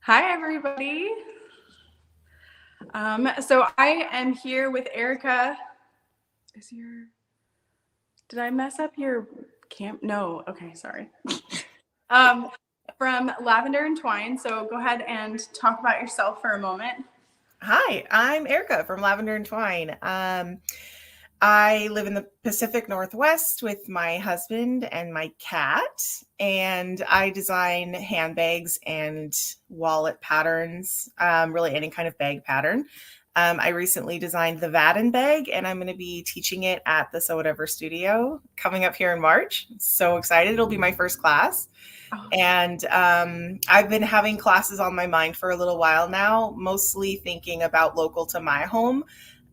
Hi, everybody. So I am here with Erica. Did I mess up your camp? No. Okay, sorry. Um, from Lavender and Twine. So go ahead and talk about yourself for a moment. Hi, I'm Erica from Lavender and Twine. I live in the Pacific Northwest with my husband and my cat, and I design handbags and wallet patterns, really any kind of bag pattern. I recently designed the Vadon Bag, and I'm going to be teaching it at the Sew Whatever studio coming up here in March. So excited. It'll be my first class. Oh, And I've been having classes on my mind for a little while now, mostly thinking about local to my home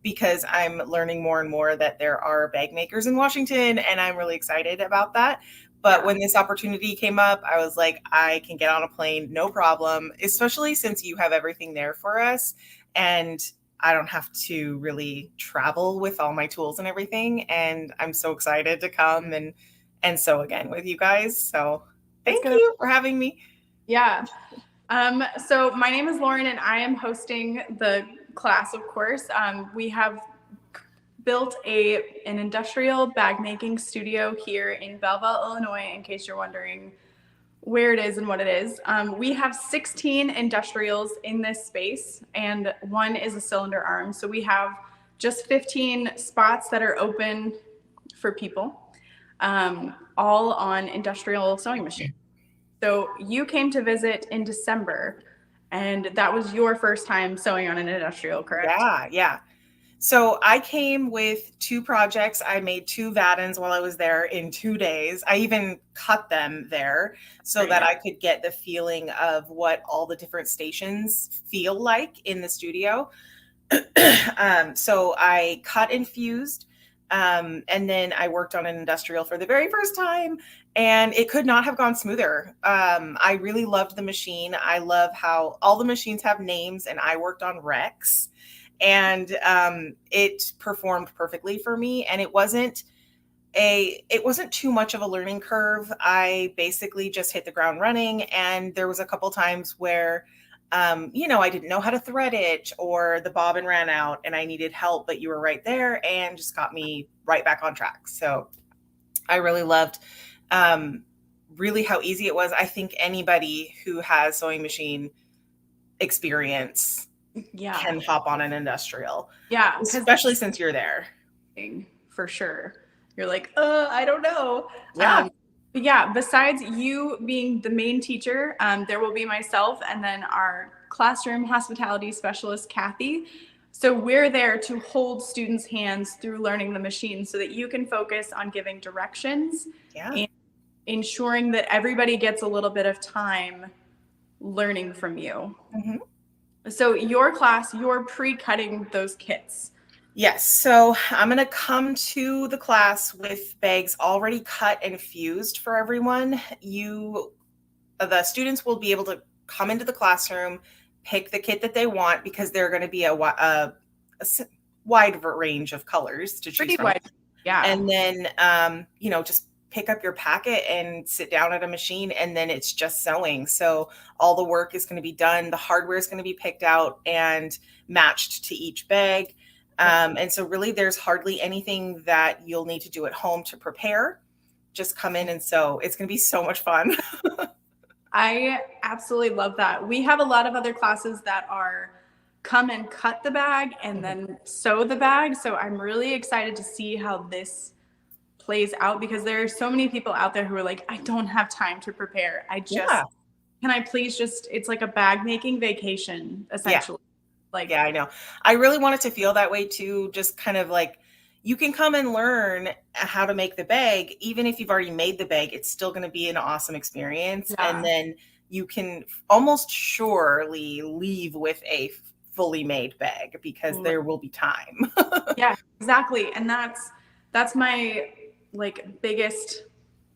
because I'm learning more and more that there are bag makers in Washington, and I'm really excited about that. But yeah. when this opportunity came up, I was like, I can get on a plane, no problem, especially since you have everything there for us. And I don't have to really travel with all my tools and everything. And I'm so excited to come and sew again with you guys. So That's thank gonna, you for having me. yeah. So my name is Lauren and I am hosting the class, of course. We have built an industrial bag making studio here in Belleville, Illinois, in case you're wondering where it is and what it is. We have 16 industrials in this space, and one is a cylinder arm. So we have just 15 spots that are open for people, all on industrial sewing machines. So you came to visit in December, and that was your first time sewing on an industrial, correct? Yeah, yeah. So I came with two projects. I made two Vadens while I was there in 2 days. I even cut them there so that Great. I could get the feeling of what all the different stations feel like in the studio. So I cut and fused. And then I worked on an industrial for the very first time, and it could not have gone smoother. I really loved the machine. I love how all the machines have names, and I worked on Rex, and it performed perfectly for me. And it wasn't too much of a learning curve. I basically just hit the ground running, and there was a couple times where I didn't know how to thread it or the bobbin ran out and I needed help, but you were right there and just got me right back on track. So I really loved um, really how easy it was. I think anybody who has sewing machine experience Yeah. can hop on an industrial, Yeah. Because especially since you're there. for sure. You're like, I don't know. Yeah. But yeah, besides you being the main teacher, there will be myself and then our classroom hospitality specialist, Kathy. So we're there to hold students' hands through learning the machine so that you can focus on giving directions Yeah. and ensuring that everybody gets a little bit of time learning from you. Mhm. So your class, you're pre-cutting those kits. Yes. So I'm going to come to the class with bags already cut and fused for everyone. The students will be able to come into the classroom, pick the kit that they want because there are going to be a wide range of colors to choose Pretty from. wide. Yeah. And then, just pick up your packet and sit down at a machine, and then it's just sewing. So all the work is going to be done. The hardware is going to be picked out and matched to each bag. And so really there's hardly anything that you'll need to do at home to prepare. Just come in and sew. It's going to be so much fun. I absolutely love that. We have a lot of other classes that are come and cut the bag and then sew the bag. So I'm really excited to see how this plays out because there are so many people out there who are like, I don't have time to prepare. Yeah. Can I please just, it's like a bag making vacation, Yeah. essentially. Like, Yeah, I know. I really want it to feel that way too. Just kind of like you can come and learn how to make the bag. Even if you've already made the bag, it's still going to be an awesome experience. And yeah. then you can almost surely leave with a fully made bag because there will be time. Yeah, exactly. And that's my like biggest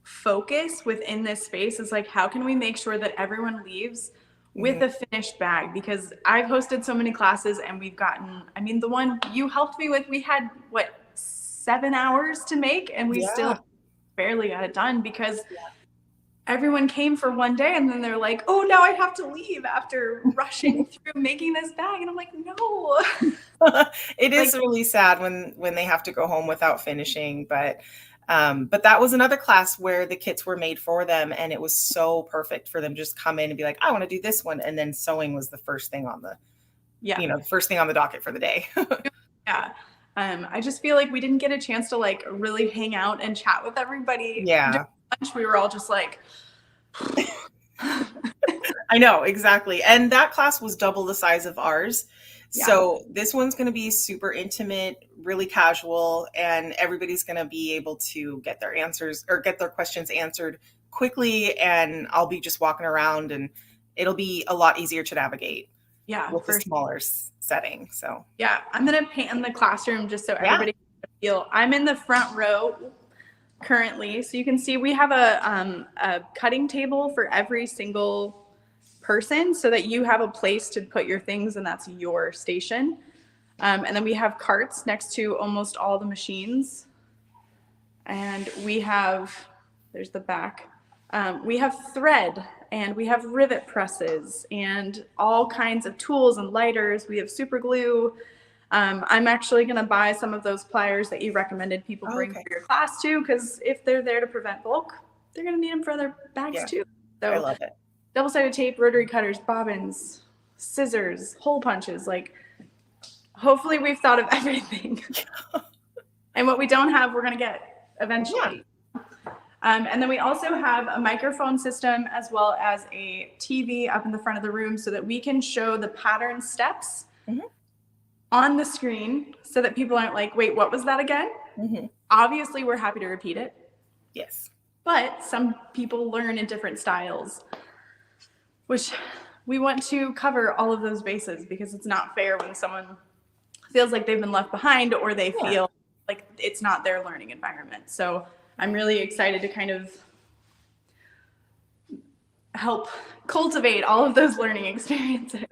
focus within this space is like how can we make sure that everyone leaves with Mhm. a finished bag because I've hosted so many classes and we've gotten I mean the one you helped me with we had what 7 hours to make and we still Yeah. barely got it done because everyone came for one day and then they're like, oh, now I have to leave after rushing through making this bag. And I'm like, no. It Like, is really sad when they have to go home without finishing, but that was another class where the kits were made for them, and it was so perfect for them to just come in and be like, I want to do this one, and then sewing was the first thing on the yeah. the first thing on the docket for the day. Yeah. I just feel like we didn't get a chance to like really hang out and chat with everybody during Yeah. lunch. We were all just like, I know, exactly. And that class was double the size of ours. yeah, So this one's going to be super intimate, really casual, and everybody's going to be able to get their answers or get their questions answered quickly. And I'll be just walking around, and it'll be a lot easier to navigate yeah, with the for smaller setting. So, yeah. I'm gonna paint in the classroom just so yeah. everybody can feel. I'm in the front row currently, so you can see we have a cutting table for every single person so that you have a place to put your things and that's your station. And then we have carts next to almost all the machines. And we have, there's the back. We have thread and we have rivet presses and all kinds of tools and lighters. We have super glue. I'm actually going to buy some of those pliers that you recommended people bring Okay. for your class too, because if they're there to prevent bulk, they're going to need them for other bags Yeah. too. I So love it. double-sided tape, rotary cutters, bobbins, scissors, hole punches. Like, hopefully we've thought of everything. And what we don't have, we're going to get eventually. Yeah. And then we also have a microphone system as well as a TV up in the front of the room so that we can show the pattern steps on the screen so that people aren't like, wait, what was that again? Obviously, we're happy to repeat it. Yes. But some people learn in different styles, which we want to cover all of those bases because it's not fair when someone feels like they've been left behind or they feel like it's not their learning environment. So I'm really excited to kind of help cultivate all of those learning experiences.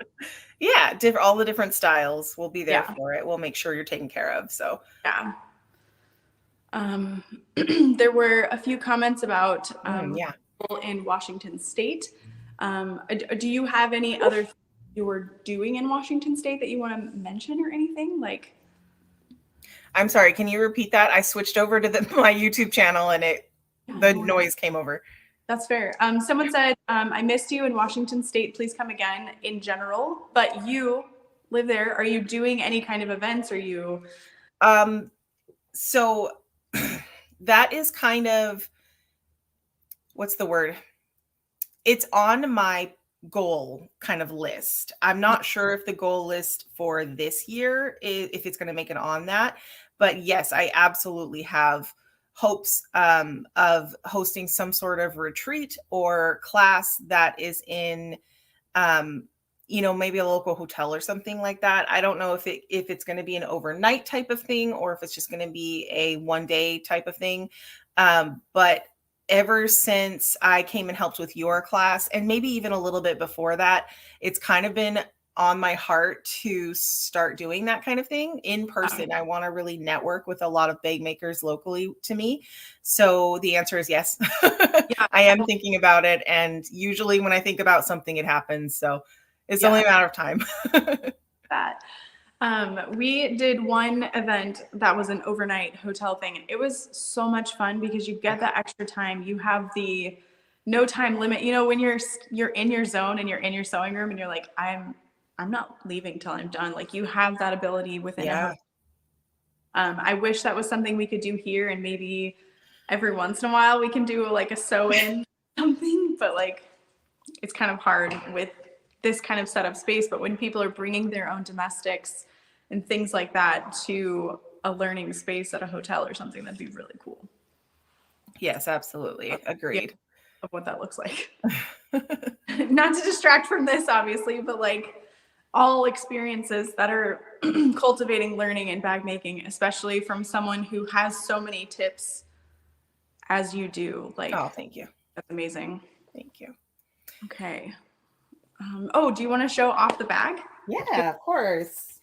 Yeah, all the different styles. We'll be there for it. We'll make sure you're taken care of. So yeah. There were a few comments about in Washington State. Do you have any other things you were doing in Washington State that you want to mention or anything? Like, I'm sorry, can you repeat that? I switched over to my YouTube channel and the noise came over. That's fair. Someone said, I missed you in Washington State. Please come again in general, but you live there. Are you doing any kind of events? Are you? So that is kind of, what's the word? It's on my goal kind of list. I'm not sure if the goal list for this year, if it's going to make it on that, but yes, I absolutely have hopes of hosting some sort of retreat or class that is in, maybe a local hotel or something like that. I don't know if it's going to be an overnight type of thing or if it's just going to be a one day type of thing. But ever since I came and helped with your class, and maybe even a little bit before that, it's kind of been on my heart to start doing that kind of thing in person. I want to really network with a lot of bag makers locally to me. So the answer is yes. Yeah. I am thinking about it. And usually when I think about something, it happens. So it's only a matter of time. We did one event that was an overnight hotel thing. And it was so much fun because you get that extra time. You have the no time limit. When you're in your zone and you're in your sewing room and you're like, I'm not leaving till I'm done. Like, you have that ability within a hotel. I wish that was something we could do here, and maybe every once in a while we can do like a sew-in something, but like it's kind of hard with this kind of setup space. But when people are bringing their own domestics and things like that to a learning space at a hotel or something, that'd be really cool. Yes, absolutely. Agreed. Yeah, of what that looks like. Not to distract from this, obviously, but like all experiences that are cultivating learning and bag making, especially from someone who has so many tips as you do. Like, oh, thank you. That's amazing. Thank you. Okay. Do you want to show off the bag? Yeah, of course.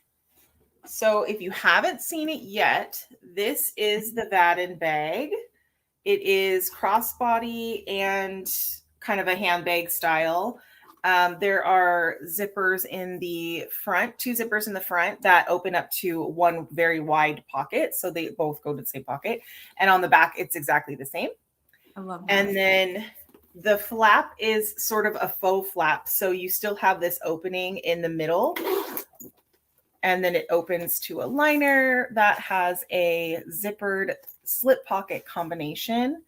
So if you haven't seen it yet, this is the Vadon bag. It is crossbody and kind of a handbag style. There are zippers in the front, 2 zippers in the front that open up to one very wide pocket. So they both go to the same pocket. And on the back, it's exactly the same. I love that. And then the flap is sort of a faux flap. So you still have this opening in the middle. And then it opens to a liner that has a zippered slip pocket combination.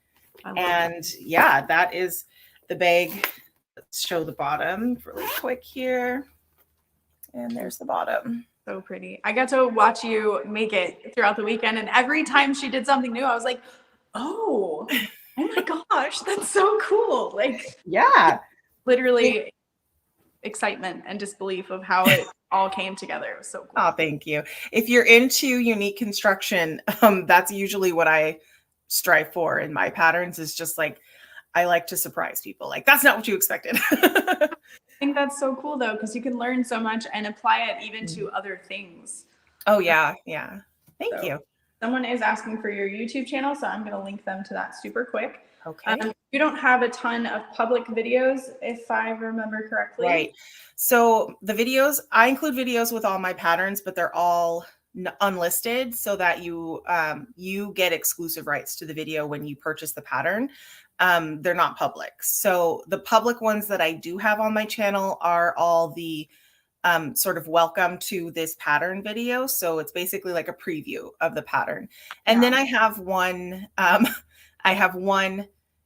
And yeah, that is the bag. Let's show the bottom really quick here. And there's the bottom. So pretty. I got to watch you make it throughout the weekend. And every time she did something new, I was like, oh my gosh, that's so cool. Like, yeah, literally excitement and disbelief of how it all came together. It was so cool. Oh, thank you. If you're into unique construction, that's usually what I strive for in my patterns, is just like, I like to surprise people. Like, that's not what you expected. I think that's so cool though, because you can learn so much and apply it even to other things. Oh yeah. Yeah. Thank you. Someone is asking for your YouTube channel, so I'm going to link them to that super quick. Okay. You don't have a ton of public videos, if I remember correctly. Right. So the videos, I include videos with all my patterns, but they're all unlisted so that you get exclusive rights to the video when you purchase the pattern. They're not public. So the public ones that I do have on my channel are all the sort of welcome to this pattern video. So it's basically like a preview of the pattern. And then I have one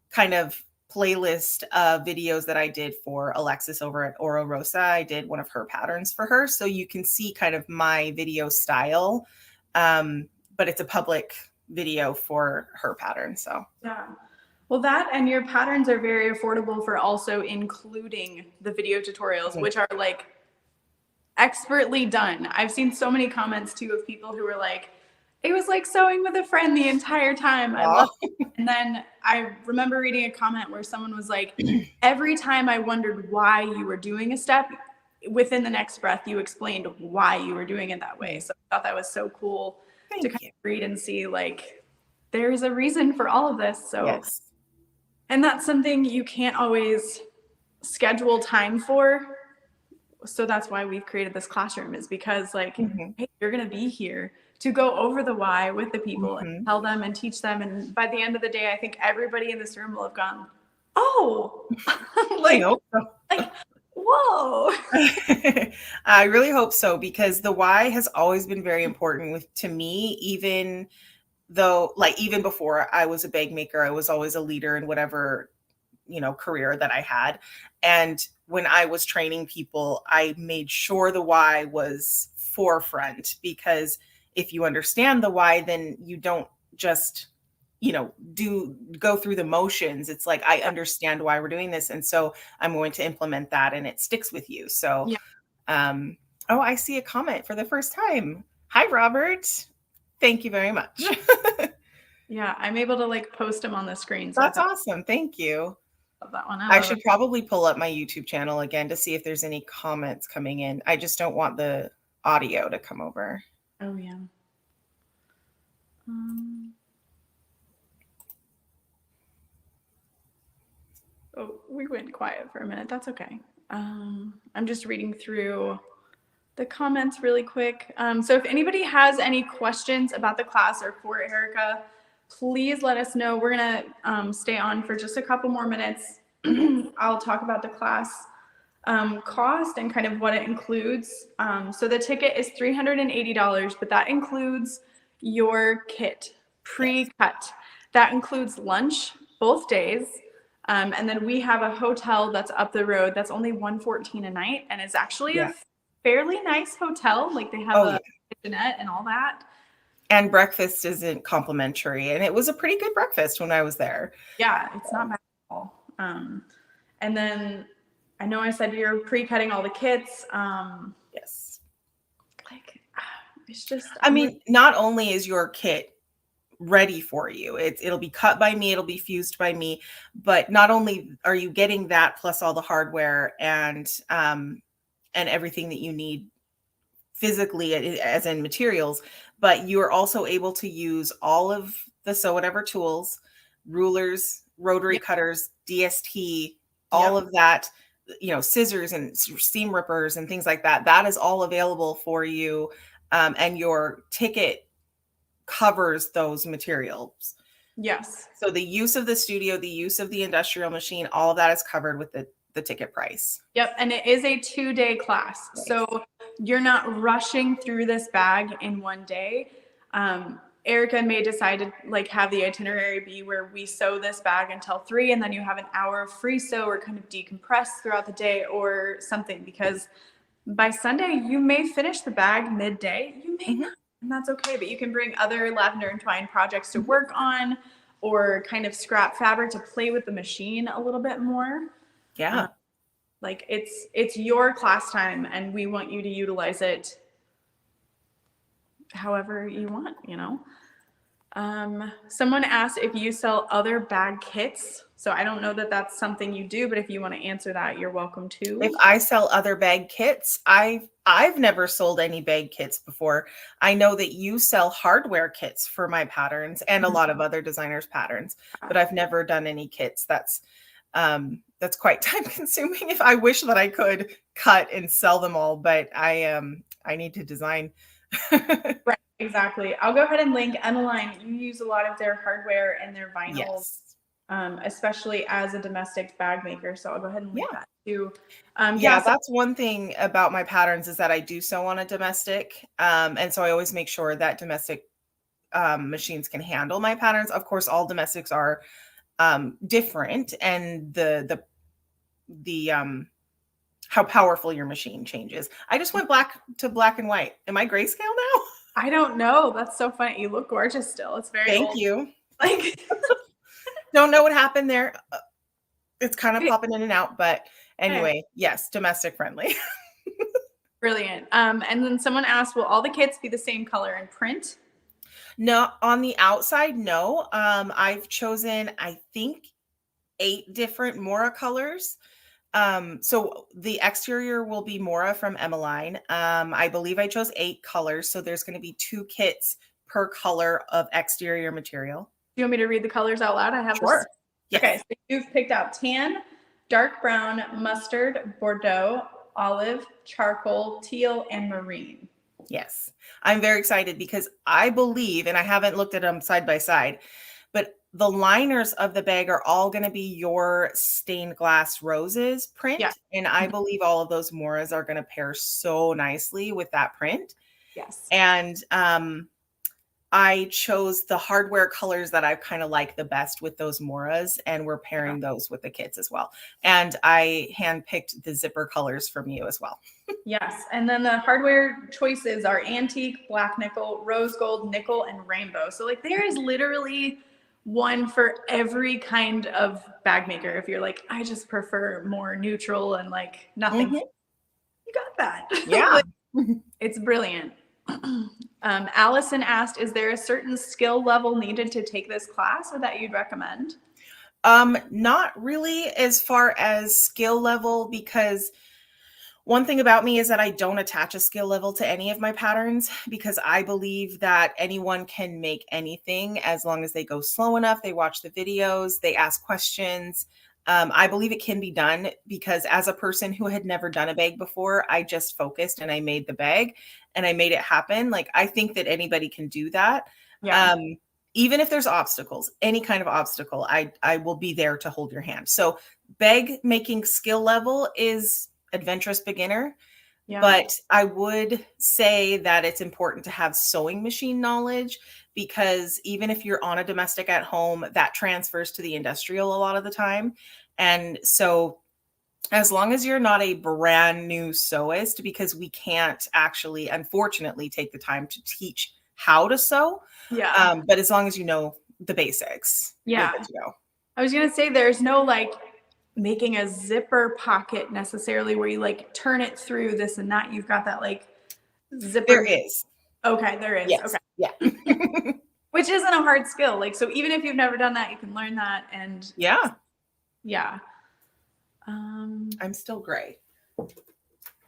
kind of playlist of videos that I did for Alexis over at Oro Rosa. I did one of her patterns for her. So you can see kind of my video style, but it's a public video for her pattern. So yeah. Well, that and your patterns are very affordable for also including the video tutorials, which are like expertly done. I've seen so many comments too of people who were like, it was like sewing with a friend the entire time. I love it. And then I remember reading a comment where someone was like, every time I wondered why you were doing a step, within the next breath, you explained why you were doing it that way. So I thought that was so cool to kind of read and see, like, there's a reason for all of this. So, yes. And that's something you can't always schedule time for. So that's why we've created this classroom, is because like, hey, you're going to be here to go over the why with the people and tell them and teach them. And by the end of the day, I think everybody in this room will have gone, oh, like, whoa. I really hope so, because the why has always been very important to me, even though, like, even before I was a bag maker, I was always a leader in whatever, career that I had. And when I was training people, I made sure the why was forefront, because if you understand the why, then you don't just, go through the motions. It's like, I understand why we're doing this. And so I'm going to implement that, and it sticks with you. So, oh, I see a comment for the first time. Hi, Robert. Thank you very much. Yeah, I'm able to like post them on the screen. So that's awesome. Thank you. Love that one out. I should probably pull up my YouTube channel again to see if there's any comments coming in. I just don't want the audio to come over. Oh, yeah. Oh, we went quiet for a minute. That's okay. I'm just reading through the comments really quick. So if anybody has any questions about the class or for Erica, please let us know. We're going to stay on for just a couple more minutes. I'll talk about the class cost and kind of what it includes. So the ticket is $380, but that includes your kit pre-cut. That includes lunch both days. And then we have a hotel that's up the road that's only $114 a night, and it's actually a fairly nice hotel. Like they have a kitchenette and all that. And breakfast isn't complimentary, and it was a pretty good breakfast when I was there. Yeah, it's not bad at all. And then I know I said you're pre-cutting all the kits. Yes. Like, it's just. I mean, not only is your kit ready for you, it'll be cut by me, it'll be fused by me, but not only are you getting that plus all the hardware and everything that you need physically, as in materials, but you're also able to use all of the sew whatever tools, rulers, rotary cutters, DST, all Yep. of that, scissors and seam rippers and things like that. That is all available for you. And your ticket covers those materials. Yes. So the use of the studio, the use of the industrial machine, all of that is covered with the ticket price. Yep. And it is a 2-day class. Nice. So you're not rushing through this bag in one day. Erica may decide to like have the itinerary be where we sew this bag until 3 and then you have an hour of free sew or kind of decompress throughout the day or something, because by Sunday you may finish the bag midday. You may not, and that's okay, but you can bring other lavender and twine projects to work on or kind of scrap fabric to play with the machine a little bit more. Yeah. Like it's your class time and we want you to utilize it however you want, you know. Someone asked if you sell other bag kits. So I don't know that that's something you do, but if you want to answer that, you're welcome to. If I sell other bag kits, I've never sold any bag kits before. I know that you sell hardware kits for my patterns and a lot of other designers' patterns, but I've never done any kits. That's quite time consuming. If I wish that I could cut and sell them all, but I need to design. Right, exactly. I'll go ahead and link Emmeline. You use a lot of their hardware and their vinyls, Yes. Especially as a domestic bag maker. So I'll go ahead and link that too. Yeah, that's one thing about my patterns is that I do sew on a domestic. And so I always make sure that domestic machines can handle my patterns. Of course, all domestics are different, and the how powerful your machine changes. I just went black and white. Am I grayscale now? I don't know. That's so funny. You look gorgeous still. It's very Thank old. you. Like Don't know what happened there. It's kind of popping in and out, but anyway, yes, domestic friendly. Brilliant. And then someone asked, will all the kits be the same color and print? No, on the outside, no. I've chosen, I think, 8 different Mora colors. So the exterior will be Mora from Emmeline. I believe I chose 8 colors. So there's going to be 2 kits per color of exterior material. Do you want me to read the colors out loud? I have Sure. this. Yes. Okay, so you've picked out tan, dark brown, mustard, Bordeaux, olive, charcoal, teal, and marine. Yes. I'm very excited because I believe, and I haven't looked at them side by side, but the liners of the bag are all going to be your stained glass roses print. Yeah. And I believe all of those Moras are going to pair so nicely with that print. Yes. And I chose the hardware colors that I kind of like the best with those Moras, and we're pairing those with the kits as well. And I handpicked the zipper colors from you as well. Yes. And then the hardware choices are antique, black nickel, rose gold, nickel, and rainbow. So like there is literally one for every kind of bag maker. If you're like, I just prefer more neutral and like nothing, you got that. Yeah. It's brilliant. Allison asked, is there a certain skill level needed to take this class or that you'd recommend? Not really as far as skill level, because one thing about me is that I don't attach a skill level to any of my patterns, because I believe that anyone can make anything as long as they go slow enough, they watch the videos, they ask questions. I believe it can be done, because as a person who had never done a bag before, I just focused and I made the bag and I made it happen. Like, I think that anybody can do that. Yeah. Even if there's obstacles, any kind of obstacle, I will be there to hold your hand. So bag making skill level is adventurous beginner. Yeah. But I would say that it's important to have sewing machine knowledge, because even if you're on a domestic at home, that transfers to the industrial a lot of the time. And so as long as you're not a brand new sewist, because we can't actually, unfortunately, take the time to teach how to sew. Yeah. But as long as you know the basics, yeah. you're good to go. I was going to say there's no like making a zipper pocket necessarily where you like turn it through this and that. You've got that like zipper. There is. Okay, there is. Yes. Okay. Yeah. Which isn't a hard skill. Like, so even if you've never done that, you can learn that. And yeah. Yeah. I'm still gray.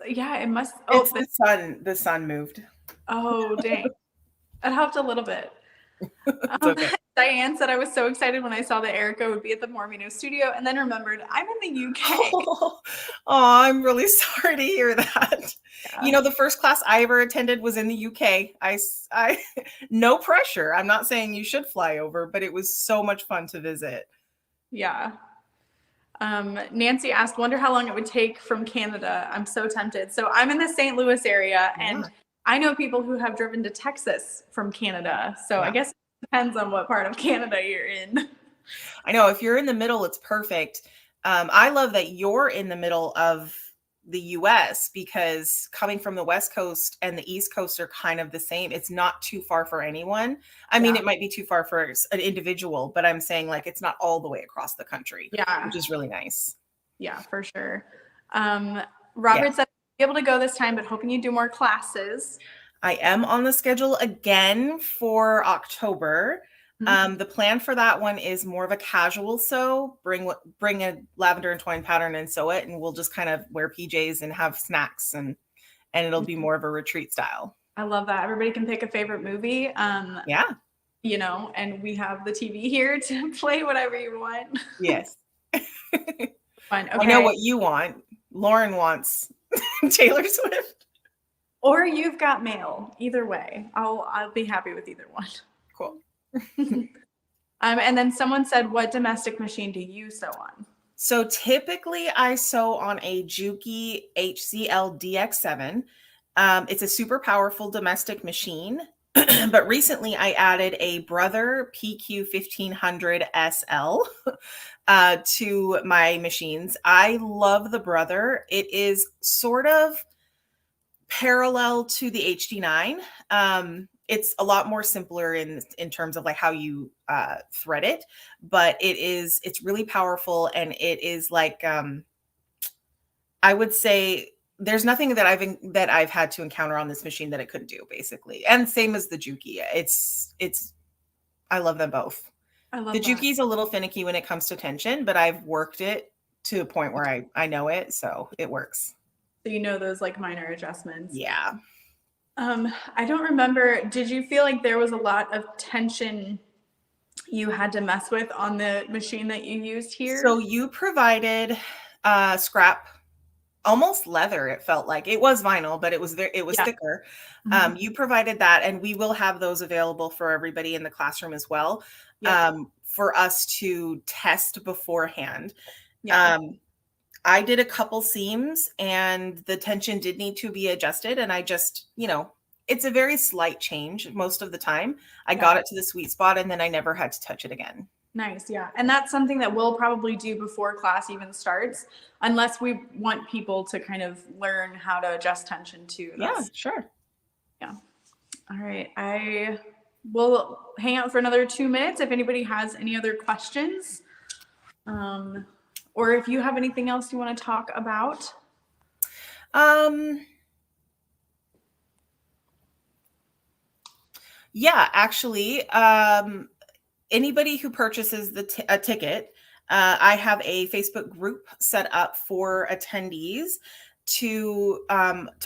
Yeah, it must. Oh, the sun moved. Oh, dang. It helped a little bit. Okay. Diane said I was so excited when I saw that Erica would be at the Mormino studio, and then remembered I'm in the UK. Oh, I'm really sorry to hear that. Yeah. The first class I ever attended was in the UK. No pressure. I'm not saying you should fly over, but it was so much fun to visit. Yeah. Nancy asked, wonder how long it would take from Canada. I'm so tempted. So I'm in the St. Louis area, and Yeah. I know people who have driven to Texas from Canada. So I guess it depends on what part of Canada you're in. I know if you're in the middle, it's perfect. I love that you're in the middle of the US because coming from the West Coast and the East Coast are kind of the same. It's not too far for anyone. I mean, it might be too far for an individual, but I'm saying like it's not all the way across the country, which is really nice. Yeah, for sure. Robert said, be able to go this time, but hoping you do more classes. I am on the schedule again for October. The plan for that one is more of a casual sew. Bring a lavender and twine pattern and sew it, and we'll just kind of wear PJs and have snacks, and it'll be more of a retreat style. I love that. Everybody can pick a favorite movie. Yeah. And we have the TV here to play whatever you want. Yes. Fine. Okay. I know what you want. Lauren wants Taylor Swift. Or You've Got Mail. Either way, I'll be happy with either one. Cool. And then someone said, what domestic machine do you sew on? So typically I sew on a Juki HCL DX7. It's a super powerful domestic machine, but recently I added a Brother PQ 1500 SL to my machines. I love the Brother. It is sort of parallel to the HD9. It's a lot more simpler in terms of like how you thread it, but it's really powerful, and it is like I would say there's nothing that I've had to encounter on this machine that it couldn't do, basically. And same as the Juki. I love them both. I love the Juki's a little finicky when it comes to tension, but I've worked it to a point where I know it, so it works. So you know those like minor adjustments. Yeah. I don't remember. Did you feel like there was a lot of tension you had to mess with on the machine that you used here? So you provided scrap, almost leather. It felt like it was vinyl, but it was thicker. You provided that, and we will have those available for everybody in the classroom as well, for us to test beforehand. I did a couple seams, and the tension did need to be adjusted. And I just, it's a very slight change most of the time. I got it to the sweet spot, and then I never had to touch it again. Nice. Yeah. And that's something that we'll probably do before class even starts, unless we want people to kind of learn how to adjust tension too. Yeah, sure. Yeah. All right. I will hang out for another 2 minutes if anybody has any other questions. Or if you have anything else you want to talk about. Yeah, actually, anybody who purchases a ticket, I have a Facebook group set up for attendees to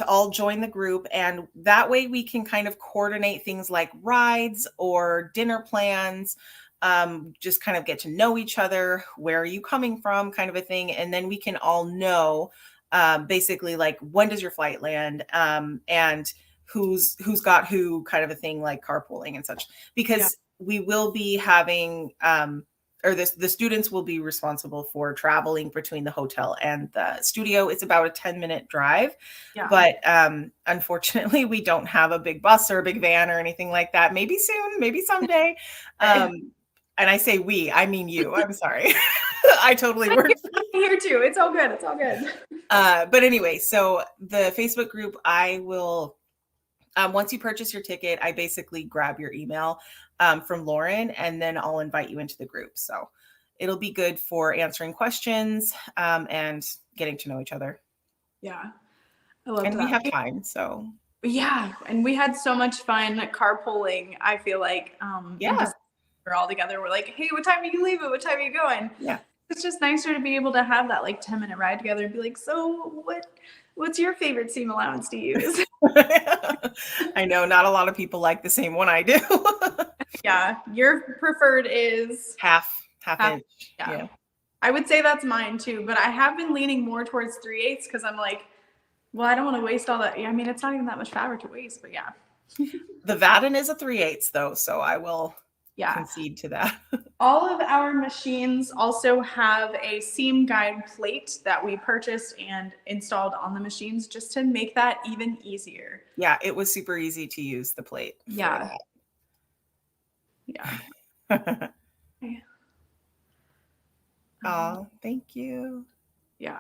all join the group, and that way we can kind of coordinate things like rides or dinner plans. Just kind of get to know each other. Where are you coming from, kind of a thing. And then we can all know basically like, when does your flight land, and who's got who, kind of a thing, like carpooling and such, because we will be having the students will be responsible for traveling between the hotel and the studio. It's about a 10-minute drive, but unfortunately we don't have a big bus or a big van or anything like that. Maybe soon, maybe someday. And I say we, I mean you. I'm sorry. I totally work here too. It's all good. It's all good. But anyway, so the Facebook group, I will, once you purchase your ticket, I basically grab your email from Lauren, and then I'll invite you into the group. So it'll be good for answering questions and getting to know each other. Yeah. I love and that. We have time, so. Yeah. And we had so much fun carpooling, I feel like. We're all together. We're like, hey, what time are you leaving? What time are you going? Yeah. It's just nicer to be able to have that like 10-minute ride together and be like, so what's your favorite seam allowance to use? I know not a lot of people like the same one I do. Yeah, your preferred is half half. inch. Yeah. Yeah. I would say that's mine too, but I have been leaning more towards 3/8 because I'm like, well, I don't want to waste all that. I mean, it's not even that much fabric to waste, but yeah. The Vadon is a 3/8 though, so I will concede to that. All of our machines also have a seam guide plate that we purchased and installed on the machines just to make that even easier. Yeah, it was super easy to use the plate for Yeah. Yeah. that. Okay. Oh, thank you. Yeah.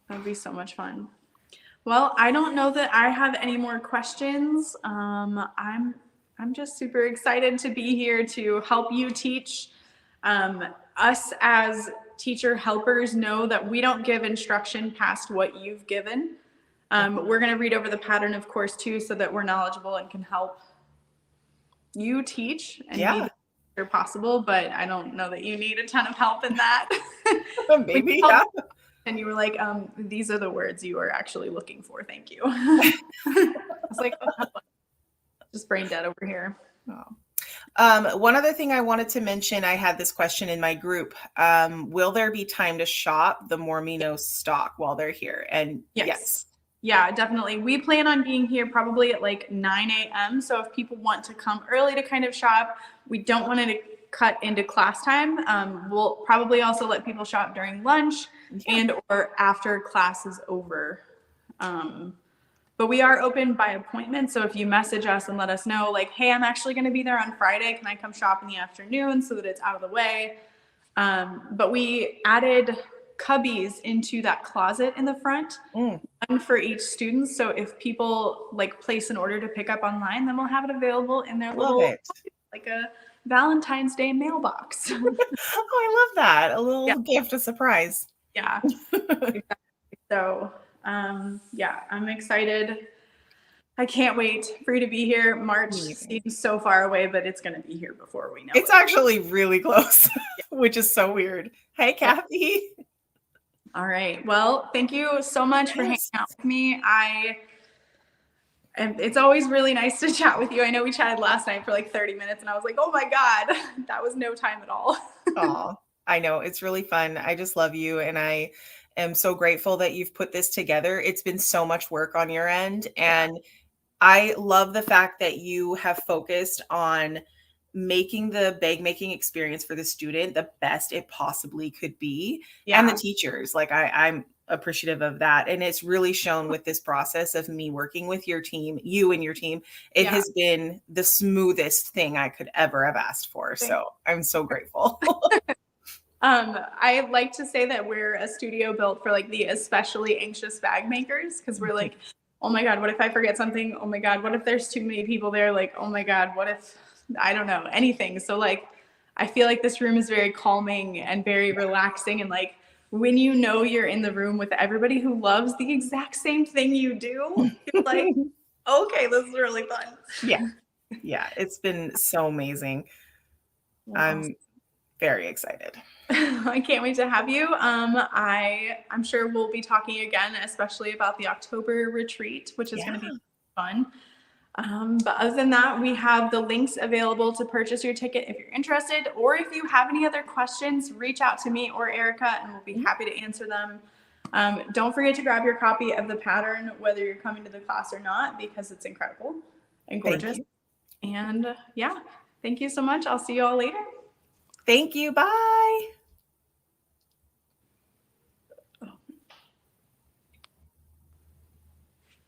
That'd be so much fun. Well, I don't know that I have any more questions. I'm just super excited to be here to help you teach. Us as teacher helpers know that we don't give instruction past what you've given. We're going to read over the pattern, of course, too, so that we're knowledgeable and can help you teach and be the best possible. But I don't know that you need a ton of help in that. Maybe, yeah. And you were like, these are the words you are actually looking for. Thank you. I was like, oh, just brain dead over here. One other thing I wanted to mention, I had this question in my group. Will there be time to shop the Shopmoro stock while they're here? And yes. Yeah, definitely. We plan on being here probably at like 9 a.m. So if people want to come early to kind of shop, we don't want it to cut into class time. We'll probably also let people shop during lunch and or after class is over. But we are open by appointment. So if you message us and let us know like, hey, I'm actually going to be there on Friday. Can I come shop in the afternoon so that it's out of the way? But we added cubbies into that closet in the front, one for each student. So if people like place an order to pick up online, then we'll have it available in their little, like a Valentine's Day mailbox. Oh, I love that. A little gift, a surprise. Yeah. So, yeah, I'm excited. I can't wait for you to be here. March seems so far away, but it's going to be here before we know it. It's actually really close, which is so weird. Hey, Kathy. All right. Well, thank you so much for hanging out with me. And it's always really nice to chat with you. I know we chatted last night for like 30 minutes and I was like, oh my God, that was no time at all. Oh, I know. It's really fun. I just love you. And I am so grateful that you've put this together. It's been so much work on your end. And I love the fact that you have focused on making the bag making experience for the student the best it possibly could be. And the teachers, like I'm appreciative of that. And it's really shown with this process of me working with your team, you and your team. It has been the smoothest thing I could ever have asked for. So I'm so grateful. I like to say that we're a studio built for like the especially anxious bag makers because we're like, oh my God, what if I forget something? Oh my God, what if there's too many people there? Like, oh my God, what if, I don't know, anything. So like, I feel like this room is very calming and very relaxing. And like, when you know you're in the room with everybody who loves the exact same thing you do, you're like, okay, this is really fun. Yeah. Yeah. It's been so amazing. I'm very excited. I can't wait to have you. I'm sure we'll be talking again, especially about the October retreat, which is going to be fun. But other than that, we have the links available to purchase your ticket if you're interested, or if you have any other questions, reach out to me or Erica and we'll be happy to answer them. Don't forget to grab your copy of the pattern, whether you're coming to the class or not, because it's incredible and gorgeous. And yeah, thank you so much. I'll see you all later. Thank you. Bye.